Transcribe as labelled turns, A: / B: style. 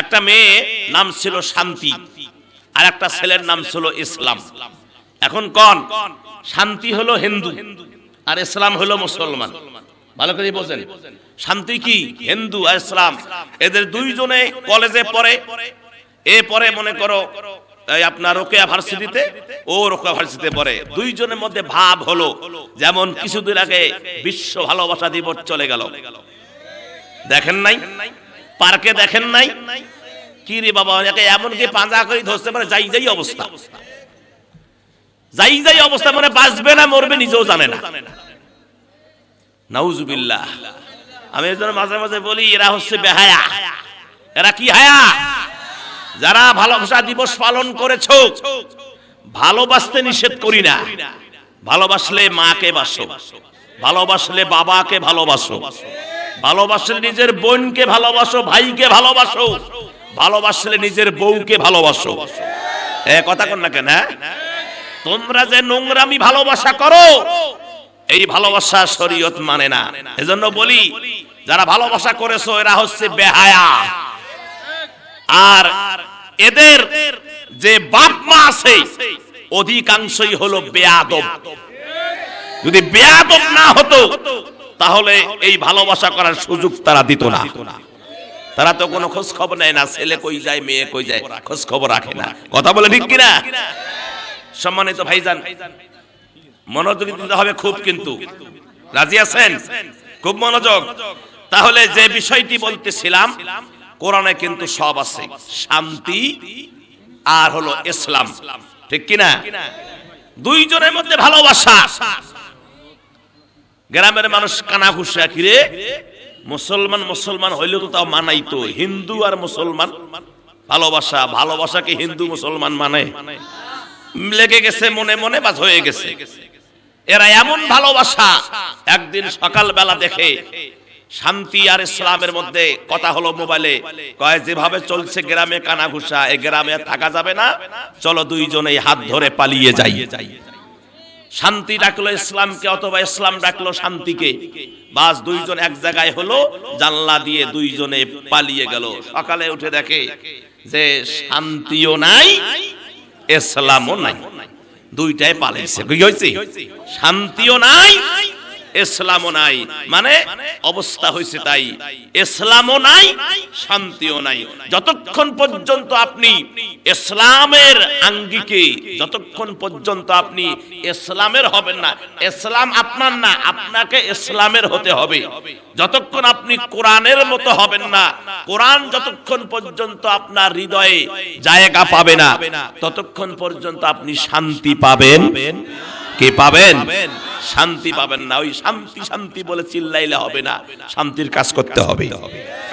A: একটা মেয়ে নাম ছিল শান্তি, আর একটা ছেলের নাম ছিল ইসলাম। এখন কোন শান্তি হলো হিন্দু আর ইসলাম হলো মুসলমান, ভালো করে বোঝেন। শান্তি কি হিন্দু আর ইসলাম, এদের দুইজনে কলেজে পড়ে। এ পরে মনে করো আপনার রোকেয়া ভার্সিটিতে, ও রোকেয়া ভার্সিটিতে পড়ে। দুইজনের মধ্যে ভাব হলো, যেমন কিছুদিন আগে বিশ্ব ভালোবাসা দিবস চলে গেল, দেখেন নাই? পার্কে দেখেন নাই? কি রে বাবা, এমনকি পাঁজা করে ধরছে, মানে যাই যাই অবস্থা, যাই যাই অবস্থা, মানে বাঁচবে না মরবে নিজেও জানে না। নাউজুবিল্লাহ। আমি এর জন্য মাঝে মাঝে বলি এরা হচ্ছে বেহায়া। এরা কি হায়া? যারা ভালোবাসা দিবস পালন করেছো, ভালোবাসতে নিষেধ করি না, ভালোবাসলে মাকে বাসো, ভালোবাসলে বাবাকে ভালোবাসো, ভালোবাসলে নিজের বোনকে ভালোবাসো, ভাইকে ভালোবাসো, ভালোবাসলে নিজের বউকে ভালোবাসো। কথা কন না কেন? তোমরা যে নোংরামি ভালোবাসা করো, এই ভালোবাসা শরীয়ত মানে না। এজন্য বলি যারা ভালোবাসা করেছো এরা হচ্ছে বেহায়া। আর এদের যে বাপ মা আছে অধিকাংশই হলো বেয়াদব। যদি বেয়াদব না হতো তাহলে এই ভালোবাসা করার সুযোগ তারা দিত না। তারা তো কোনো খোঁজ খবর নেয় না, ছেলে কই যায় মেয়ে কই যায় খোঁজ খবর রাখে না। কথা বলে ঠিক কিনা? সম্মানিত ভাইজান, মনোযোগ দিতে হবে খুব, কিন্তু রাজি আছেন? খুব মনোযোগ। তাহলে যে বিষয়টি বলতেছিলাম, কোরআনে কিন্তু সব আছে, শান্তি আর হলো ইসলাম, ঠিক কিনা? দুইজনের মধ্যে ভালোবাসা। গ্রামের মানুষ কানা ঘুষা, কিরে মুসলমান মুসলমান হইলেও তো তাও মানাইতো, হিন্দু আর মুসলমান ভালোবাসা, ভালোবাসাকে হিন্দু মুসলমান মানে? লেগে গেছে মনে মনে, বাস হয়ে গেছে। এরা এমন ভালোবাসা, একদিন সকাল বেলা দেখে শান্তি আর ইসলামের মধ্যে কথা হলো মোবাইলে, কয় যেভাবে চলছে গ্রামে কানা ঘুষা, এই গ্রামে থাকা যাবে না, চলো দুইজনেই হাত ধরে পালিয়ে যাই। শান্তি ডাকলো ইসলামকে অথবা ইসলাম ডাকলো শান্তিকে, বাস দুইজন এক জায়গায় হলো, জানলা দিয়ে দুইজনে পালিয়ে গেল। সকালে উঠে দেখে যে শান্তিও নাই ইসলামও নাই, দুইটাই পালাইছে। কি হয়েছে? শান্তিও নাই ইসলামও নাই, মানে অবস্থা হয়েছে তাই, ইসলামও নাই শান্তিও নাই। যতক্ষণ পর্যন্ত আপনি ইসলামের আঙ্গিকে, যতক্ষণ পর্যন্ত আপনি ইসলামের হবেন না, ইসলাম আপনার না, আপনাকে ইসলামের হতে হবে। যতক্ষণ আপনি কোরআনের মতো হবেন না, কোরআন যতক্ষণ পর্যন্ত আপনার হৃদয়ে জায়গা পাবে না, ততক্ষণ পর্যন্ত আপনি শান্তি পাবেন কি পাবেন? শান্তি পাবেন না। ওই শান্তি শান্তি বলে চিল্লাইলে হবে না, শান্তির কাজ করতে হবে।